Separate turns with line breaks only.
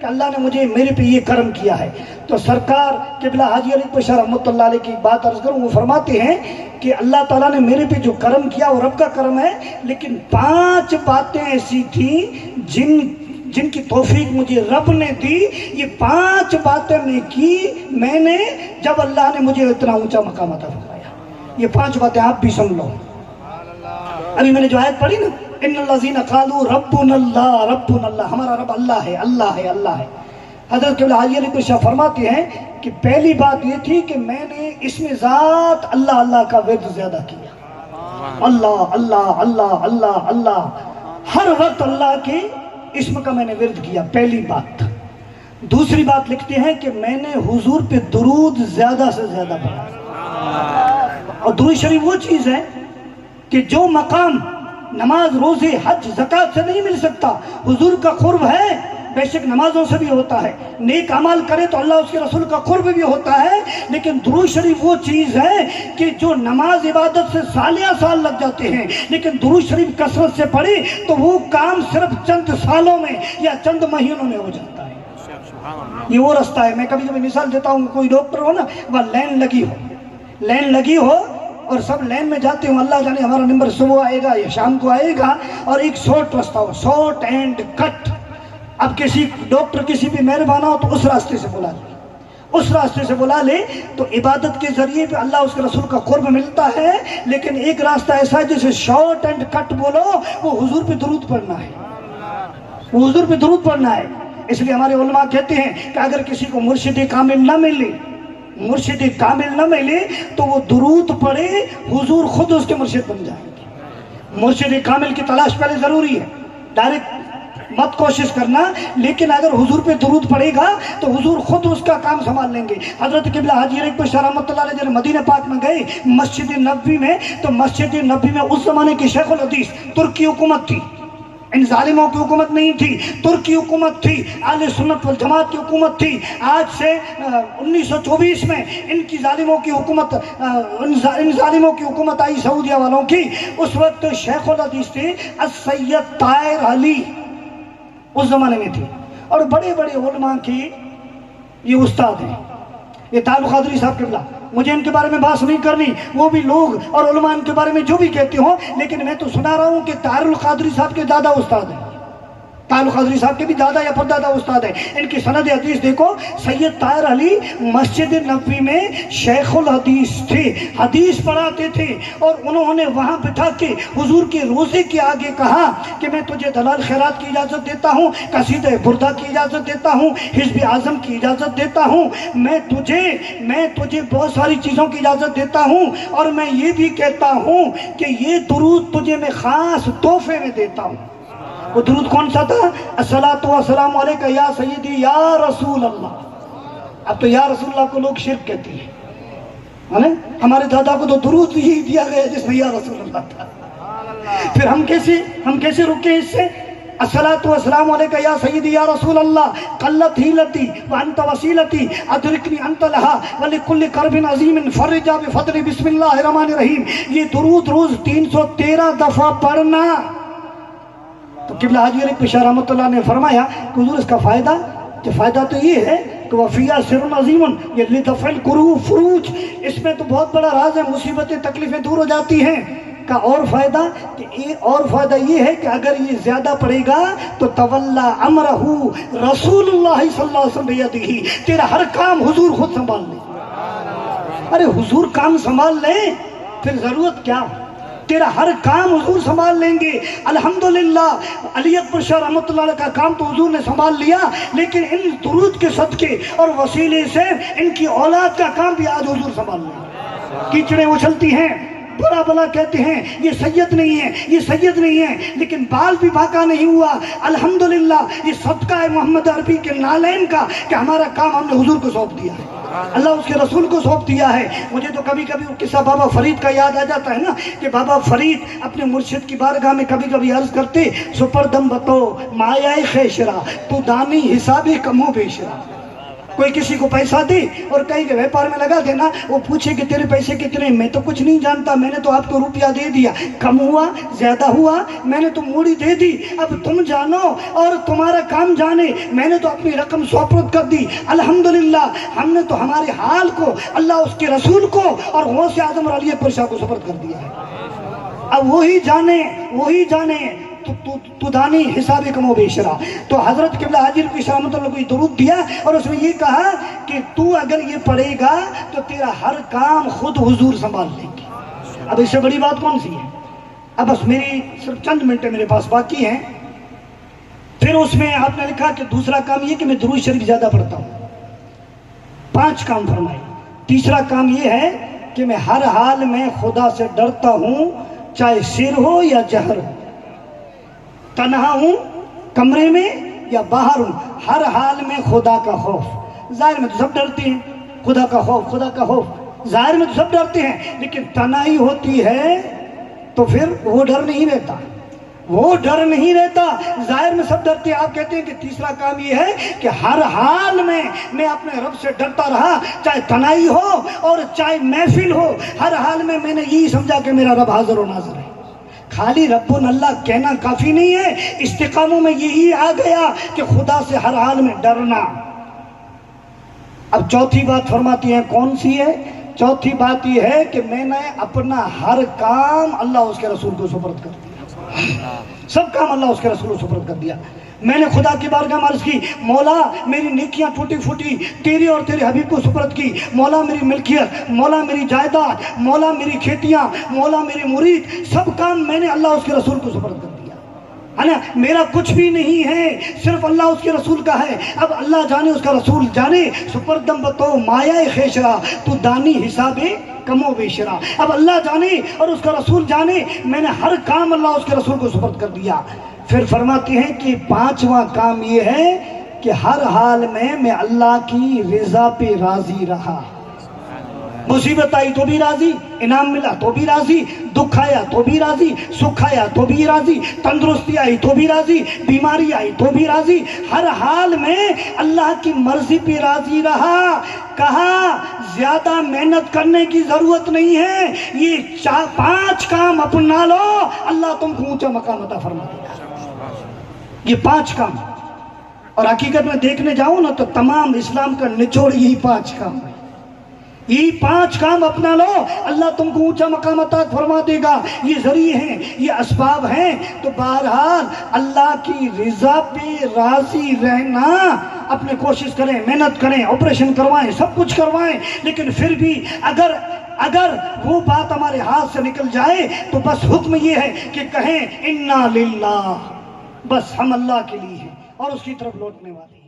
کہ اللہ نے مجھے میرے پہ یہ کرم کیا ہے۔ تو سرکار قبلہ حاجی علی اکبر شاہ رحمۃ اللہ علیہ کی بات عرض کروں، وہ فرماتے ہیں کہ اللہ تعالیٰ نے میرے پہ جو کرم کیا وہ رب کا کرم ہے، لیکن 5 باتیں ایسی تھیں جن کی توفیق مجھے رب نے دی۔ یہ 5 باتیں میں کی میں نے جب اللہ نے مجھے اتنا اونچا مقام عطا فرمایا۔ یہ 5 باتیں آپ بھی سن لو۔ ابھی میں نے جو آیت پڑھی نا، ان الذین قالوا ربنا اللہ، ہمارا رب اللہ ہے، اللہ ہے، اللہ ہے۔ حضرت قبلہ حاجی علی اکبر شاہ فرماتے ہیں کہ پہلی بات یہ تھی کہ میں نے اس میں ذات اللہ اللہ کا ورد زیادہ کیا۔ اللہ اللہ اللہ اللہ اللہ، ہر وقت اللہ کے اسم کا میں نے ورد کیا، پہلی بات۔ دوسری بات لکھتے ہیں کہ میں نے حضور پہ درود زیادہ سے زیادہ پڑھا۔ اور درود شریف وہ چیز ہے کہ جو مقام نماز، روزے، حج، زکوٰۃ سے نہیں مل سکتا، حضور کا قرب ہے، بے شک نمازوں سے بھی ہوتا ہے، نیک عمل کرے تو اللہ اس کے رسول کا قرب بھی ہوتا ہے، لیکن درود شریف وہ چیز ہے کہ جو نماز عبادت سے سالیہ سال لگ جاتے ہیں، لیکن درود شریف کثرت سے پڑھے تو وہ کام صرف چند سالوں میں یا چند مہینوں میں ہو جاتا ہے۔ یہ وہ رستہ ہے۔ میں کبھی کبھی مثال دیتا ہوں، کوئی ڈاکٹر ہو نا، وہ لائن لگی ہو اور سب لائن میں جاتے ہوں، اللہ جانے ہمارا نمبر صبح آئے گا یا شام کو آئے گا، اور ایک شارٹ رستہ ہو، شارٹ اینڈ کٹ۔ اب کسی ڈاکٹر کسی بھی مہربانہ ہو تو اس راستے سے بلا لے، تو عبادت کے ذریعے پہ اللہ اس کے رسول کا قرب ملتا ہے۔ لیکن ایک راستہ ایسا ہے جسے شارٹ اینڈ کٹ بولو، وہ حضور پہ درود پڑھنا ہے، اس لیے ہمارے علماء کہتے ہیں کہ اگر کسی کو مرشد کامل نہ ملے تو وہ درود پڑھے، حضور خود اس کے مرشد بن جائیں گے۔ مرشد کامل کی تلاش پہلے ضروری ہے، ڈائریکٹ مت کوشش کرنا، لیکن اگر حضور پہ درود پڑے گا تو حضور خود اس کا کام سنبھال لیں گے۔ حضرت قبلہ حاجی علی اکبر شاہ رحمۃ اللہ علیہ جب مدینہ پاک میں گئے، مسجد نبوی میں، تو مسجد نبوی میں اس زمانے کی شیخ الحدیث ترکی حکومت تھی، ان ظالموں کی حکومت نہیں تھی، ترکی حکومت تھی، اہل سنت والجماعت کی حکومت تھی۔ آج سے 1924 میں ان ظالموں کی حکومت آئی سعودیہ والوں کی۔ اس وقت شیخ الحدیث تھے السید طاہر علی، اس زمانے میں تھی، اور بڑے بڑے علماء کی یہ استاد ہیں۔ یہ طاہر القادری صاحب قبلہ، مجھے ان کے بارے میں بات نہیں کرنی، وہ بھی لوگ اور علماء ان کے بارے میں جو بھی کہتے ہوں، لیکن میں تو سنا رہا ہوں کہ طاہر القادری صاحب کے دادا استاد ہیں، طاہر القادری صاحب کے بھی دادا یا پردادا استاد ہیں۔ ان کی سند حدیث دیکھو، سید طاہر علی مسجد نبوی میں شیخ الحدیث تھے، حدیث پڑھاتے تھے، اور انہوں نے وہاں بٹھا کے حضور کے روزے کے آگے کہا کہ میں تجھے دلال خیرات کی اجازت دیتا ہوں، قصیدہ بردہ کی اجازت دیتا ہوں، حزب اعظم کی اجازت دیتا ہوں، میں تجھے بہت ساری چیزوں کی اجازت دیتا ہوں، اور میں یہ بھی کہتا ہوں کہ یہ درود تجھے میں خاص تحفے میں دیتا ہوں۔ وہ درود کون سا تھا؟ الصلاۃ والسلام علیکہ یا سیدی یا رسول اللہ۔ اب تو یا رسول اللہ کو لوگ شرک کہتے ہیں، ہمارے دادا کو تو درود یہی دیا گیا جس میں یا رسول اللہ تھا۔ پھر ہم کیسے رکے اس سے؟ الصلاۃ والسلام علیکہ یا سیدی یا رسول اللہ، قلت حیلتی وانت وسیلتی ادرکنی انت لہا ولکل کرب عظیم فرجا بفضل بسم اللہ الرحمن الرحیم۔ یہ درود روز 313 دفعہ پڑھنا۔ تو قبلہ حاجی علی اکبر شاہ رحمۃ اللہ نے فرمایا کہ حضور اس کا فائدہ تو یہ ہے کہ وفیہ سر عظیم یہ لدفع الکروب فروج، اس میں تو بہت بڑا راز ہے، مصیبتیں تکلیفیں دور ہو جاتی ہیں۔ کا اور فائدہ یہ ہے کہ اگر یہ زیادہ پڑے گا تو تولا امرہ رسول اللہ صلی اللہ علیہ وسلم بیدہ، تیرا ہر کام حضور خود سنبھال لیں۔ ارے حضور کام سنبھال لیں پھر ضرورت کیا؟ تیرا ہر کام حضور سنبھال لیں گے۔ الحمدللہ علی اکبر شاہ رحمۃ اللہ علیہ کا کام تو حضور نے سنبھال لیا، لیکن ان درود کے صدقے اور وسیلے سے ان کی اولاد کا کام بھی آج حضور سنبھال لیں۔ کیچڑیں اچھلتی ہیں، برا بلا کہتے ہیں یہ سید نہیں ہے، لیکن بال بھی باقا نہیں ہوا۔ الحمدللہ یہ صدقہ ہے محمد عربی کے نالین کا کہ ہمارا کام ہم نے حضور کو سونپ دیا ہے، اللہ اس کے رسول کو سونپ دیا ہے۔ مجھے تو کبھی کبھی قصہ بابا فرید کا یاد آ جاتا ہے نا، کہ بابا فرید اپنے مرشد کی بارگاہ میں کبھی کبھی عرض کرتے، سپردم بتو مایہ خیشرا تو دانی حسابی کمو بیشرا۔ کوئی کسی کو پیسہ دے اور کہیں کہ ویپار میں لگا دینا، وہ پوچھے کہ تیرے پیسے کتنے، میں تو کچھ نہیں جانتا، میں نے تو آپ کو روپیہ دے دیا، کم ہوا زیادہ ہوا میں نے تو موڑی دے دی، اب تم جانو اور تمہارا کام جانے، میں نے تو اپنی رقم سپرد کر دی۔ الحمدللہ ہم نے تو ہمارے حال کو اللہ اس کے رسول کو اور غوث اعظم علی اکبر شاہ کو سپرد کر دیا ہے۔ اب وہی جانے تو دانی حساب کم و بیشرا۔ تو حضرت قبلہ حاجی رضوی رحمۃ اللہ کو یہ درود دیا اور اس میں یہ کہا کہ تو اگر یہ پڑھے گا تو تیرا ہر کام خود حضور سنبھال لیں گے۔ اب اس سے بڑی بات کون سی ہے؟ اب بس میری صرف چند منٹ میرے پاس باقی ہیں۔ پھر اس میں آپ نے لکھا کہ دوسرا کام یہ کہ میں درود شریف زیادہ پڑھتا ہوں، 5 کام فرمائے۔ تیسرا کام یہ ہے کہ میں ہر حال میں خدا سے ڈرتا ہوں، چاہے سر ہو یا جہر ہو، تنہا ہوں کمرے میں یا باہر ہوں، ہر حال میں خدا کا خوف۔ ظاہر میں تو سب ڈرتے ہیں، خدا کا خوف ظاہر میں تو سب ڈرتے ہیں، لیکن تنہائی ہوتی ہے تو پھر وہ ڈر نہیں رہتا، ظاہر میں سب ڈرتے ہیں۔ آپ کہتے ہیں کہ تیسرا کام یہ ہے کہ ہر حال میں میں اپنے رب سے ڈرتا رہا، چاہے تنہائی ہو اور چاہے محفل ہو، ہر حال میں میں نے یہی سمجھا کہ میرا رب حاضر و ناظر ہے۔ خالی رب اللہ کہنا کافی نہیں ہے، استقاموں میں یہی آ گیا کہ خدا سے ہر حال میں ڈرنا۔ اب چوتھی بات فرماتی ہیں، کون سی ہے؟ چوتھی بات یہ ہے کہ میں نے اپنا ہر کام اللہ اس کے رسول کو سپرد کر دیا، سب کام اللہ اس کے رسول کو سپرد کر دیا۔ میں نے خدا کی بارگاہ میں عرض کی، مولا میری نیکیاں ٹوٹی پھوٹی تیری اور تیرے حبیب کو سپرد کی، مولا میری ملکیت، مولا میری جائیداد، مولا میری کھیتیاں، مولا میری مرید، سب کام میں نے اللہ اس کے رسول کو سپرد کر دیا ہے نا۔ میرا کچھ بھی نہیں ہے، صرف اللہ اس کے رسول کا ہے۔ اب اللہ جانے اس کا رسول جانے، سپردم بتو مایا خیشرا تو دانی حساب کم و بیشرا۔ اب اللہ جانے اور اس کا رسول جانے، میں نے ہر کام اللہ اس کے رسول کو سپرد کر دیا۔ پھر فرماتی ہیں کہ 5واں کام یہ ہے کہ ہر حال میں اللہ کی رضا پہ راضی رہا۔ مصیبت آئی تو بھی راضی، انعام ملا تو بھی راضی، دکھ آیا تو بھی راضی، سکھ آیا تو بھی راضی، تندرستی آئی تو بھی راضی، بیماری آئی تو بھی راضی، ہر حال میں اللہ کی مرضی پہ راضی رہا۔ کہا زیادہ محنت کرنے کی ضرورت نہیں ہے، یہ 5 کام اپنا لو، اللہ تم کو اونچا مقام عطا فرما دے گا۔ یہ 5 کام، اور حقیقت میں دیکھنے جاؤں نا تو تمام اسلام کا نچوڑ یہی 5 کام ہے۔ یہ 5 کام اپنا لو، اللہ تم کو اونچا مقام عطا فرما دے گا۔ یہ ذریعے ہیں، یہ اسباب ہیں۔ تو بہرحال اللہ کی رضا پہ راضی رہنا، اپنے کوشش کریں، محنت کریں، آپریشن کروائیں، سب کچھ کروائیں، لیکن پھر بھی اگر وہ بات ہمارے ہاتھ سے نکل جائے تو بس حکم یہ ہے کہ کہیں انا للہ، بس ہم اللہ کے لیے ہیں اور اس کی طرف لوٹنے والے ہیں۔